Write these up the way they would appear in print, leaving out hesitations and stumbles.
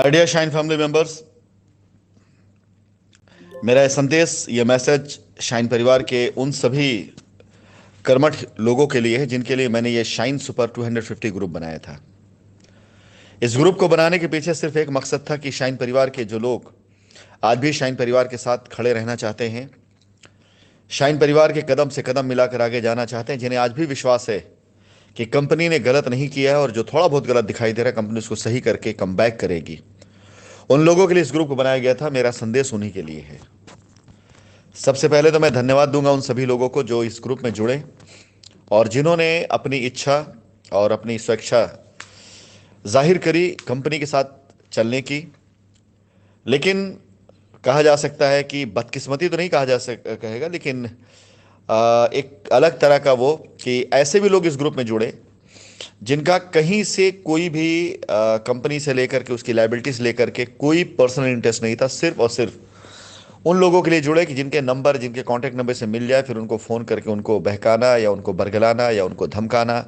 Dear shine family members, मेरा ये संदेश, ये मैसेज शाइन परिवार के उन सभी कर्मठ लोगों के लिए है जिनके लिए मैंने ये शाइन सुपर 250 ग्रुप बनाया था। इस ग्रुप को बनाने के पीछे सिर्फ एक मकसद था कि शाइन परिवार के जो लोग आज भी शाइन परिवार के साथ खड़े रहना चाहते हैं, शाइन परिवार के कदम से कदम मिलाकर आगे जाना चाहते हैं, जिन्हें आज भी विश्वास है कि कंपनी ने गलत नहीं किया है और जो थोड़ा बहुत गलत दिखाई दे रहा है कंपनी उसको सही करके कम बैक करेगी, उन लोगों के लिए इस ग्रुप को बनाया गया था। मेरा संदेश उन्हीं के लिए है। सबसे पहले तो मैं धन्यवाद दूंगा उन सभी लोगों को जो इस ग्रुप में जुड़े और जिन्होंने अपनी इच्छा और अपनी स्वेच्छा जाहिर करी कंपनी के साथ चलने की। लेकिन कहा जा सकता है कि बदकिस्मती तो नहीं कहा कहेगा, लेकिन एक अलग तरह का वो कि ऐसे भी लोग इस ग्रुप में जुड़े जिनका कहीं से कोई भी कंपनी से लेकर के उसकी लाइबिलिटीज लेकर के कोई पर्सनल इंटरेस्ट नहीं था। सिर्फ और सिर्फ उन लोगों के लिए जुड़े कि जिनके नंबर, जिनके कांटेक्ट नंबर से मिल जाए, फिर उनको फ़ोन करके उनको बहकाना या उनको बरगलाना या उनको धमकाना,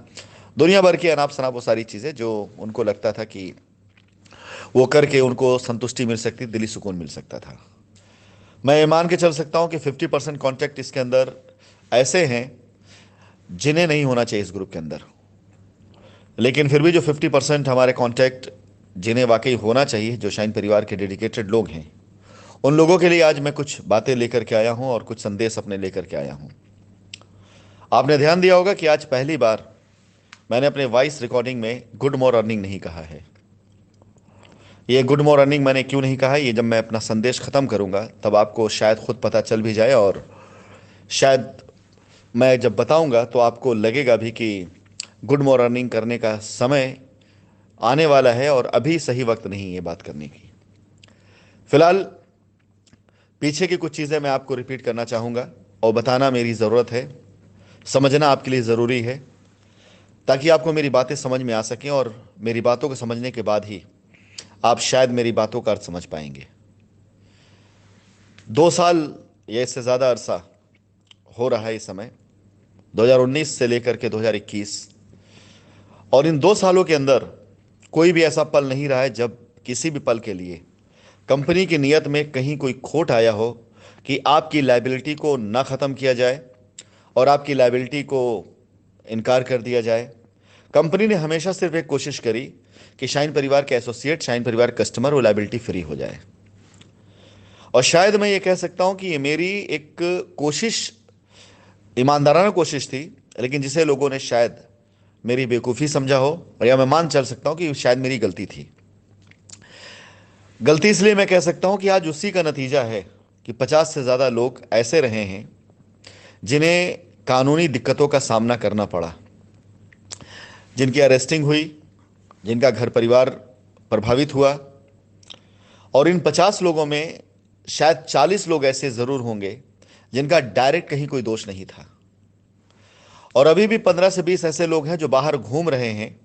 दुनिया भर की अनाप शनाप वो सारी चीज़ें जो उनको लगता था कि वो करके उनको संतुष्टि मिल सकती, दिली सुकून मिल सकता था। मैं ये मान के चल सकता हूँ कि 50% कॉन्टैक्ट इसके अंदर ऐसे हैं जिन्हें नहीं होना चाहिए इस ग्रुप के अंदर। लेकिन फिर भी जो 50% हमारे कॉन्टैक्ट जिन्हें वाकई होना चाहिए, जो शाइन परिवार के डेडिकेटेड लोग हैं, उन लोगों के लिए आज मैं कुछ बातें लेकर के आया हूं और कुछ संदेश अपने लेकर के आया हूं। आपने ध्यान दिया होगा कि आज पहली बार मैंने अपने वॉइस रिकॉर्डिंग में गुड मॉर्निंग नहीं कहा है। ये गुड मॉर्निंग मैंने क्यों नहीं कहा, ये जब मैं अपना संदेश ख़त्म करूंगा तब आपको शायद खुद पता चल भी जाए, और शायद मैं जब बताऊंगा तो आपको लगेगा भी कि गुड मॉर्निंग करने का समय आने वाला है और अभी सही वक्त नहीं है ये बात करने की। फिलहाल पीछे की कुछ चीज़ें मैं आपको रिपीट करना चाहूँगा और बताना मेरी ज़रूरत है, समझना आपके लिए ज़रूरी है, ताकि आपको मेरी बातें समझ में आ सकें और मेरी बातों को समझने के बाद ही आप शायद मेरी बातों का अर्थ समझ पाएंगे। 2 साल या इससे ज़्यादा अरसा हो रहा है इस समय, 2019 से लेकर के 2021, और इन 2 सालों के अंदर कोई भी ऐसा पल नहीं रहा है जब किसी भी पल के लिए कंपनी की नीयत में कहीं कोई खोट आया हो कि आपकी लायबिलिटी को ना ख़त्म किया जाए और आपकी लायबिलिटी को इनकार कर दिया जाए। कंपनी ने हमेशा सिर्फ एक कोशिश करी कि शाइन परिवार के एसोसिएट, शाइन परिवार कस्टमर वो लायबिलिटी फ्री हो जाए। और शायद मैं ये कह सकता हूँ कि ये मेरी एक कोशिश, ईमानदाराना कोशिश थी, लेकिन जिसे लोगों ने शायद मेरी बेवकूफ़ी समझा हो, और या मैं मान चल सकता हूँ कि शायद मेरी गलती थी। गलती इसलिए मैं कह सकता हूं कि आज उसी का नतीजा है कि 50 से ज़्यादा लोग ऐसे रहे हैं जिन्हें कानूनी दिक्कतों का सामना करना पड़ा, जिनकी अरेस्टिंग हुई, जिनका घर परिवार प्रभावित हुआ। और इन 50 लोगों में शायद 40 लोग ऐसे ज़रूर होंगे जिनका डायरेक्ट कहीं कोई दोष नहीं था, और अभी भी 15 से 20 ऐसे लोग हैं जो बाहर घूम रहे हैं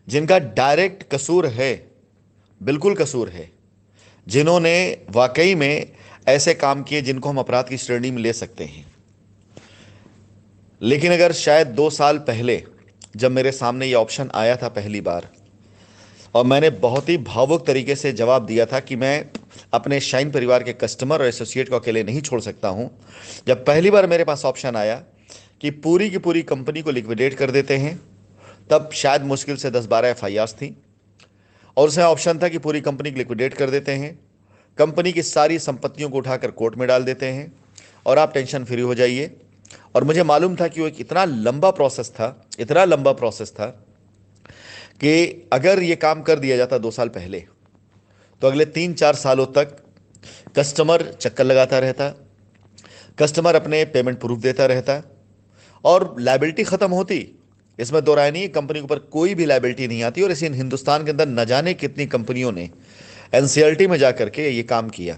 जिनका डायरेक्ट कसूर है, बिल्कुल कसूर है, जिन्होंने वाकई में ऐसे काम किए जिनको हम अपराध की श्रेणी में ले सकते हैं। लेकिन अगर शायद 2 साल पहले जब मेरे सामने ये ऑप्शन आया था पहली बार, और मैंने बहुत ही भावुक तरीके से जवाब दिया था कि मैं अपने शाइन परिवार के कस्टमर और एसोसिएट को अकेले नहीं छोड़ सकता हूं, जब पहली बार मेरे पास ऑप्शन आया कि पूरी की पूरी कंपनी को लिक्विडेट कर देते हैं, तब शायद मुश्किल से 10-12 एफआईआर्स थी, और उसमें ऑप्शन था कि पूरी कंपनी को लिक्विडेट कर देते हैं, कंपनी की सारी संपत्तियों को उठाकर कोर्ट में डाल देते हैं और आप टेंशन फ्री हो जाइए। और मुझे मालूम था कि वो एक इतना लंबा प्रोसेस था, इतना लंबा प्रोसेस था कि अगर ये काम कर दिया जाता 2 साल पहले तो अगले 3-4 सालों तक कस्टमर चक्कर लगाता रहता, कस्टमर अपने पेमेंट प्रूफ देता रहता और लायबिलिटी ख़त्म होती। इसमें दो राय नहीं, कंपनी के ऊपर कोई भी लायबिलिटी नहीं आती। और इसी हिंदुस्तान के अंदर न जाने कितनी कंपनियों ने एनसीएलटी में जाकर के ये काम किया,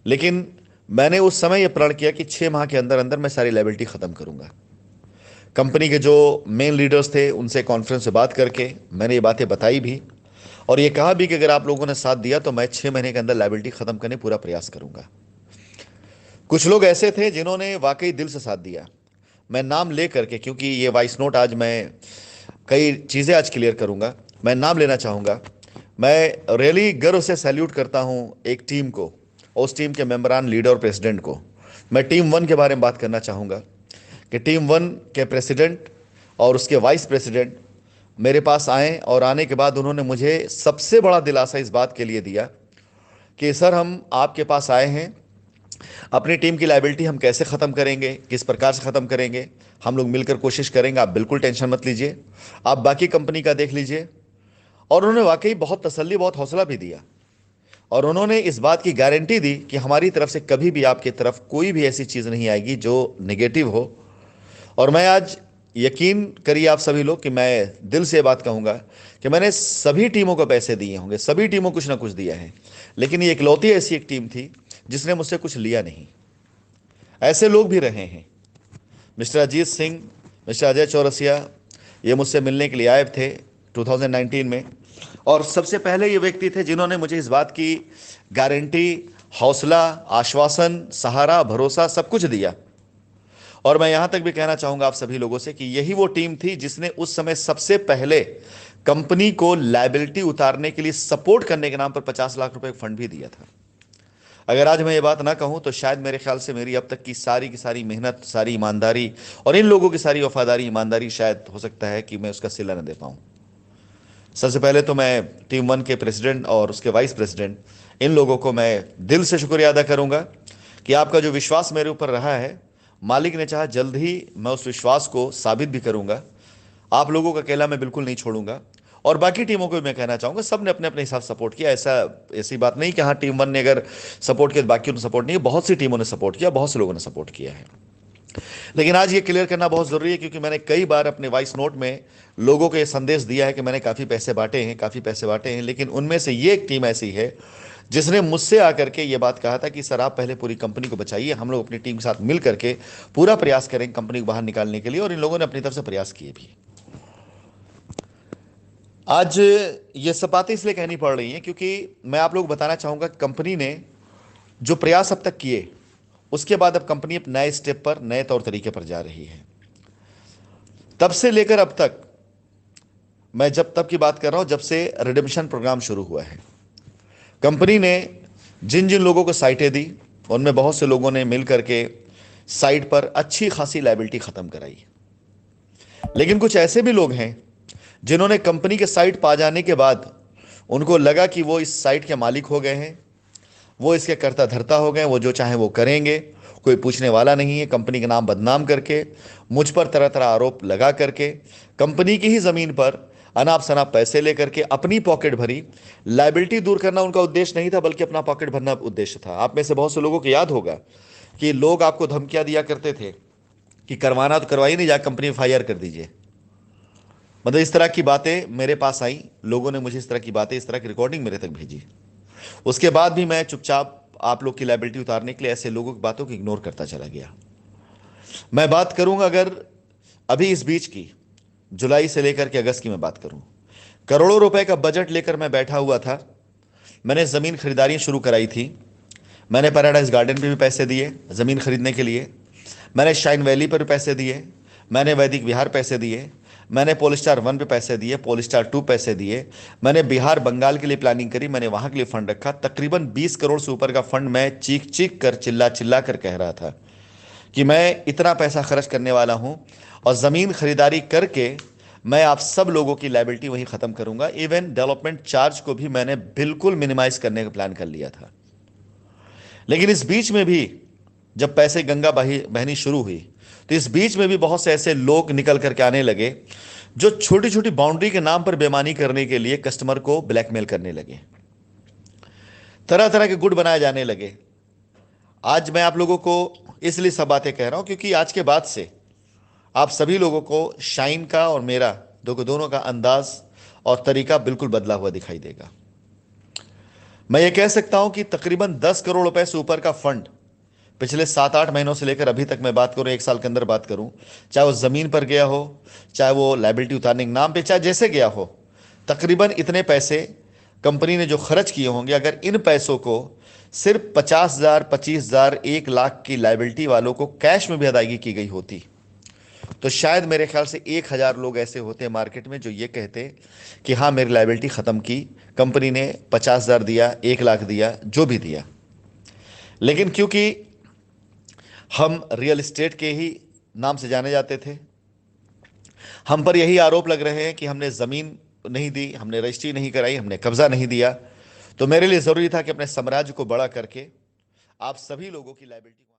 लेकिन मैंने उस समय यह प्रण किया कि 6 माह के अंदर अंदर मैं सारी लायबिलिटी ख़त्म करूंगा। कंपनी के जो मेन लीडर्स थे उनसे कॉन्फ्रेंस से बात करके मैंने ये बातें बताई भी, और ये कहा भी कि अगर आप लोगों ने साथ दिया तो मैं 6 महीने के अंदर लायबिलिटी ख़त्म करने पूरा प्रयास करूंगा। कुछ लोग ऐसे थे जिन्होंने वाकई दिल से साथ दिया, मैं नाम ले करके, क्योंकि ये वॉइस नोट आज मैं कई चीज़ें आज क्लियर करूंगा, मैं नाम लेना चाहूँगा। मैं रियली गर्व से सैल्यूट करता हूं एक टीम को, उस टीम के मेंबरान, लीडर और प्रेसिडेंट को। मैं टीम वन के बारे में बात करना चाहूँगा कि टीम वन के प्रेसिडेंट और उसके वाइस प्रेसिडेंट मेरे पास आए और आने के बाद उन्होंने मुझे सबसे बड़ा दिलासा इस बात के लिए दिया कि सर, हम आपके पास आए हैं, अपनी टीम की लायबिलिटी हम कैसे ख़त्म करेंगे, किस प्रकार से ख़त्म करेंगे, हम लोग मिलकर कोशिश करेंगे, आप बिल्कुल टेंशन मत लीजिए, आप बाकी कंपनी का देख लीजिए। और उन्होंने वाकई बहुत तसल्ली, बहुत हौसला भी दिया और उन्होंने इस बात की गारंटी दी कि हमारी तरफ से कभी भी आपकी तरफ कोई भी ऐसी चीज़ नहीं आएगी जो नेगेटिव हो। और मैं आज, यकीन करिए आप सभी लोग, कि मैं दिल से बात कहूँगा कि मैंने सभी टीमों को पैसे दिए होंगे, सभी टीमों को कुछ ना कुछ दिया है, लेकिन ये इकलौती ऐसी एक टीम थी जिसने मुझसे कुछ लिया नहीं। ऐसे लोग भी रहे हैं। मिस्टर अजीत सिंह, मिस्टर अजय चौरसिया, ये मुझसे मिलने के लिए आए थे 2019 में, और सबसे पहले ये व्यक्ति थे जिन्होंने मुझे इस बात की गारंटी, हौसला, आश्वासन, सहारा, भरोसा सब कुछ दिया। और मैं यहां तक भी कहना चाहूंगा आप सभी लोगों से कि यही वो टीम थी जिसने उस समय सबसे पहले कंपनी को लायबिलिटी उतारने के लिए सपोर्ट करने के नाम पर 50 लाख रुपए फंड भी दिया था। अगर आज मैं ये बात ना कहूं तो शायद मेरे ख्याल से मेरी अब तक की सारी मेहनत, सारी ईमानदारी और इन लोगों की सारी वफादारी, ईमानदारी, शायद हो सकता है कि मैं उसका सिला न दे पाऊं। सबसे पहले तो मैं टीम वन के प्रेसिडेंट और उसके वाइस प्रेसिडेंट, इन लोगों को मैं दिल से शुक्रिया अदा करूंगा कि आपका जो विश्वास मेरे ऊपर रहा है, मालिक ने चाहा जल्द ही मैं उस विश्वास को साबित भी करूंगा। आप लोगों का अकेला मैं बिल्कुल नहीं छोड़ूंगा। और बाकी टीमों को भी मैं कहना चाहूंगा, सब ने अपने अपने हिसाब से सपोर्ट किया। ऐसी बात नहीं कि हाँ, टीम वन ने अगर सपोर्ट किया तो बाकी ने सपोर्ट नहीं। बहुत सी टीमों ने सपोर्ट किया, बहुत से लोगों ने सपोर्ट किया है। लेकिन आज ये क्लियर करना बहुत ज़रूरी है, क्योंकि मैंने कई बार अपने वॉइस नोट में लोगों को ये संदेश दिया है कि मैंने काफ़ी पैसे बांटे हैं, काफ़ी पैसे बांटे हैं, लेकिन उनमें से ये एक टीम ऐसी है जिसने मुझसे आकर के ये बात कहा था कि सर, आप पहले पूरी कंपनी को बचाइए, हम लोग अपनी टीम के साथ मिल करके पूरा प्रयास करें कंपनी को बाहर निकालने के लिए। और इन लोगों ने अपनी तरफ से प्रयास किए भी। आज ये सब बातें इसलिए कहनी पड़ रही हैं क्योंकि मैं आप लोग बताना चाहूँगा, कंपनी ने जो प्रयास अब तक किए, उसके बाद अब कंपनी एक नए स्टेप पर, नए तौर तरीके पर जा रही है। तब से लेकर अब तक, मैं जब तब की बात कर रहा हूं जब से रिडेम्पशन प्रोग्राम शुरू हुआ है, कंपनी ने जिन जिन लोगों को साइटें दी, उनमें बहुत से लोगों ने मिल करके साइट पर अच्छी खासी लायबिलिटी खत्म कराई। लेकिन कुछ ऐसे भी लोग हैं जिन्होंने कंपनी के साइट पा जाने के बाद उनको लगा कि वो इस साइट के मालिक हो गए हैं, वो इसके कर्ता धर्ता हो गए, वो जो चाहे वो करेंगे, कोई पूछने वाला नहीं है। कंपनी का नाम बदनाम करके, मुझ पर तरह तरह आरोप लगा करके, कंपनी की ही ज़मीन पर अनाप शनाप पैसे लेकर के अपनी पॉकेट भरी। लायबिलिटी दूर करना उनका उद्देश्य नहीं था, बल्कि अपना पॉकेट भरना उद्देश्य था। आप में से बहुत से लोगों को याद होगा कि लोग आपको धमकियां दिया करते थे कि करवाना तो करवाइए नहीं, जाकर कंपनी फायर कर दीजिए। मतलब इस तरह की बातें मेरे पास आई, लोगों ने मुझे इस तरह की बातें, इस तरह की रिकॉर्डिंग मेरे तक भेजी। उसके बाद भी मैं चुपचाप आप लोग की लायबिलिटी उतारने के लिए ऐसे लोगों की बातों को इग्नोर करता चला गया। मैं बात करूंगा अगर अभी इस बीच की, जुलाई से लेकर के अगस्त की मैं बात करूं, करोड़ों रुपए का बजट लेकर मैं बैठा हुआ था। मैंने ज़मीन खरीदारियां शुरू कराई थी। मैंने पैराडाइज गार्डन पे भी पैसे दिए ज़मीन खरीदने के लिए, मैंने शाइन वैली पर भी पैसे दिए, मैंने वैदिक विहार पैसे दिए, मैंने पोलिस्टार 1 पे पैसे दिए, पोलिस्टार 2 पैसे दिए, मैंने बिहार बंगाल के लिए प्लानिंग करी, मैंने वहाँ के लिए फंड रखा। तकरीबन 20 करोड़ से ऊपर का फंड मैं चीख चीख कर, चिल्ला चिल्ला कर कह रहा था कि मैं इतना पैसा खर्च करने वाला हूँ और ज़मीन खरीदारी करके मैं आप सब लोगों की लायबिलिटी वहीं ख़त्म करूँगा। इवन डेवलपमेंट चार्ज को भी मैंने बिल्कुल मिनिमाइज़ करने का प्लान कर लिया था। लेकिन इस बीच में भी जब पैसे गंगा बहनी शुरू हुई, तो इस बीच में भी बहुत से ऐसे लोग निकल करके आने लगे जो छोटी छोटी बाउंड्री के नाम पर बेईमानी करने के लिए कस्टमर को ब्लैकमेल करने लगे, तरह तरह के गुट बनाए जाने लगे। आज मैं आप लोगों को इसलिए सब बातें कह रहा हूं क्योंकि आज के बाद से आप सभी लोगों को शाइन का और मेरा दोनों का अंदाज और तरीका बिल्कुल बदला हुआ दिखाई देगा। मैं ये कह सकता हूं कि तकरीबन 10 करोड़ रुपए से ऊपर का फंड पिछले 7-8 महीनों से लेकर अभी तक मैं बात करूं, 1 साल के अंदर बात करूं, चाहे वो ज़मीन पर गया हो, चाहे वो लायबिलिटी उतारने के नाम पे, चाहे जैसे गया हो, तकरीबन इतने पैसे कंपनी ने जो खर्च किए होंगे, अगर इन पैसों को सिर्फ 50,000, 25,000, 1 लाख की लायबिलिटी वालों को कैश में भी अदायगी की गई होती, तो शायद मेरे ख्याल से 1,000 लोग ऐसे होते हैं मार्केट में जो ये कहते हैं कि हाँ मेरी लाइबिलिटी ख़त्म की, कंपनी ने 50,000 दिया, 1 लाख दिया, जो भी दिया। लेकिन क्योंकि हम रियल एस्टेट के ही नाम से जाने जाते थे, हम पर यही आरोप लग रहे हैं कि हमने ज़मीन नहीं दी, हमने रजिस्ट्री नहीं कराई, हमने कब्जा नहीं दिया। तो मेरे लिए ज़रूरी था कि अपने साम्राज्य को बड़ा करके आप सभी लोगों की लाइबिलिटी